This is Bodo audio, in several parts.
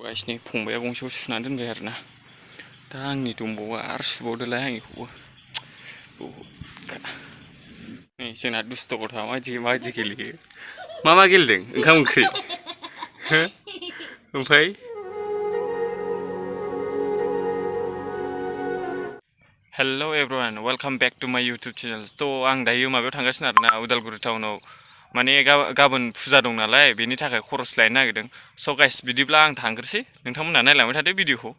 गाइसनि फंबाया गंसेयाव सुना दोनबाय आरोना दा आंनि दंबावो आरो सुबावदोलाय आंनिखौबो नै जोंना दुस्थ' गथ'आ माबायदि गेलेयो मा गेलेदों ओंखाम ओंख्रि हो ओमफ्राय हेल' एभ्रिवान वेलकाम बेक टु माय इउटुब चेनेल थ' आं दायो माबायाव थांगासिनो आरोना उदालगुरि टाउनाव माने गाबोन फुजा दं नालाय बेनि थाखाय खरस लायनो नागिरदों स' गाइस बिदिब्ला आं थांग्रोसै नोंथांमोनहा नायलांबाय थादो भिडिअखौ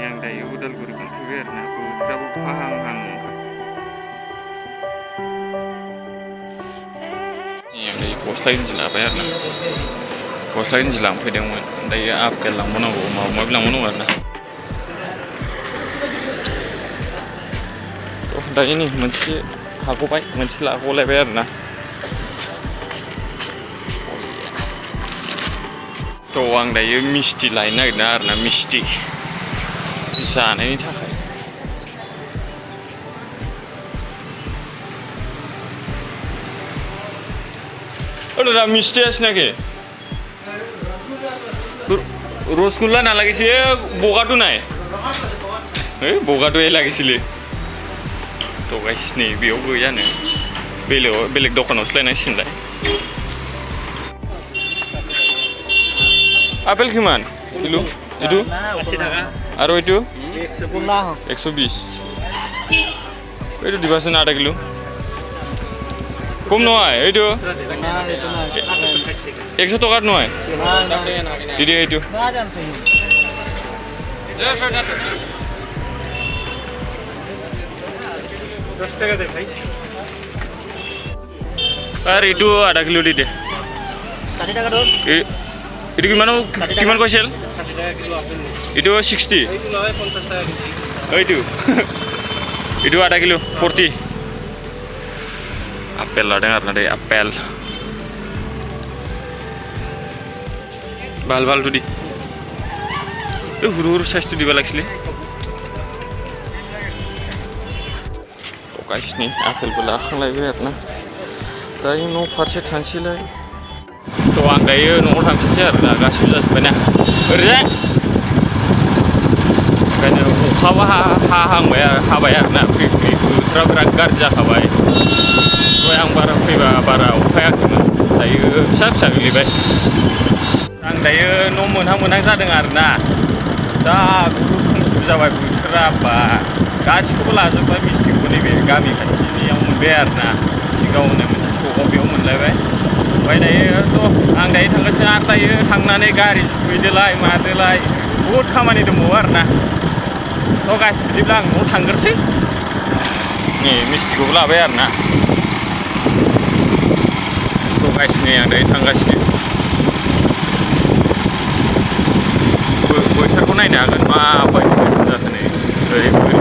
आं दायो उदालगुरि मोनफैबाय आरोना बोथोराबो फाहांहां गस्ला गिन्जि लाबाय आरोना गस्ला गिन्जि लांफैदोंमोन दायो आपेल लांबावनांगौ माबा माबि लांबावनांगौ आरोना दायो नै मोनसे हाग'बाय मोनसे लाग'लायबाय आरोना थ' आं दायो मिस्टि लायनो नागिरदों आरोना मिस्टि जानायनि थाखाय दादा मिस्टी है ना के रसगुल्ला ना लगे बगाटो नाय बगाटो लगे तो गाइस नै बेयाव गैयानो बेलेग दखानावसो लायनांसिगोनलाय आपेल किमान किलो इटु 80 टाका आरो इटु 120 इटु दिबासन आधा किलो कम नङा এইটো 100 টাকার নয় দিদি এইটো আর এইটো আধা কিলো দি দে 60 টাকা দৰ এইটো কিমান কৈছিল এইটো 60 এইটো আধা kilo 40 apel ladang karena deh apel bal tuh di huru size tuh di balik sini guys nih apel belakang lagi karena tadi no farsi tansi lagi tuh angkai no tansi karena kasih jelas banyak kerja karena hang bayar nak terang kerja kabai आं बारा फैबा बारा अखायाखैमोन दायो फिसा गोलैबाय आं दायो न' मोनहां जादों आरोना दा खोमसि जाबाय बोथोरा बा गासिखौबो लाजोबबाय मिस्टिखौबो नैबे गामि खाथिनियाव मोनबाय आरोना सिगाङावनो मोनसे सकआव बेयाव मोनलायबाय ओमफ्राय दायोथ' आं दायो थांगासिनो आरो दायो थांनानै गारि सुहैदोलाय मादोलाय बहुद खामानि दंबावो आरोना थ' गासि बिदिब्ला आं न'आव थांग्रोसै नै मिस्टिखौबो लाबाय आरोना गाइसनि आं दायो थांगासिनो बोथोरखौ नायनो हागोन माबायदि बोथोर जाखो नै ओरैबो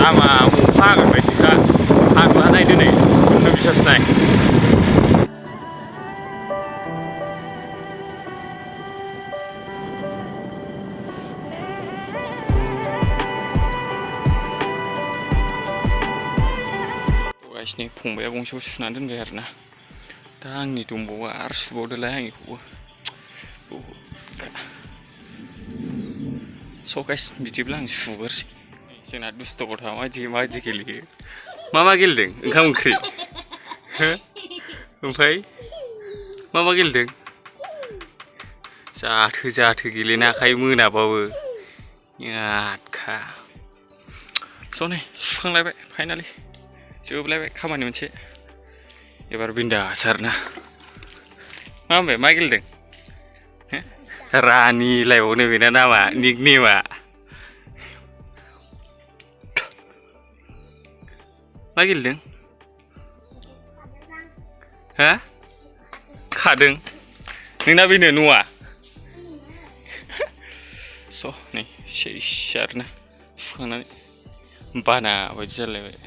दामा अखा हागोन बायदिखा हागोनना नायदो नै नोंनो बिसास नाय गाइसनि फंबाया गंसेयाव सुना दोनबाय आरोना दा आंनि दंबावो आरो सुबावदोलाय आंनिखौबो स' गाइस बिदिब्ला आं सुगोरसै जोंना दुस्थ' गथ'आ माबायदि गेलेयो मा गेलेदों ओंखाम ओंख्रि हो ओमफ्राय मा गेलेदों जाथो गेलेनो आखाइ मोनाबाबो यादखा स' नै सुखांलायबाय फाइनालि जोबलायबाय खामानि मोनसे एबार बिन्दास आरोना मा होनबाय मा गेलेदों रानि लायबावनो बेना नामा निकनेमा मा गेलेदों हा खादों नोंना बेनो न'आ स' नै सेस आरोना सुखांनानै बाना बायदि जालायबाय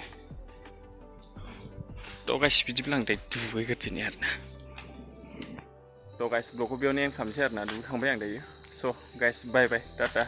थ' गाइस बिदिब्ला आं दायो दुगैग्रोदिनि आरोना थ' गाइस ब्लगखौ बेयावनो एन्ड खालामसै आरोना दुगैखांबाय आं दायो स' गाइस बाय बाय टाटा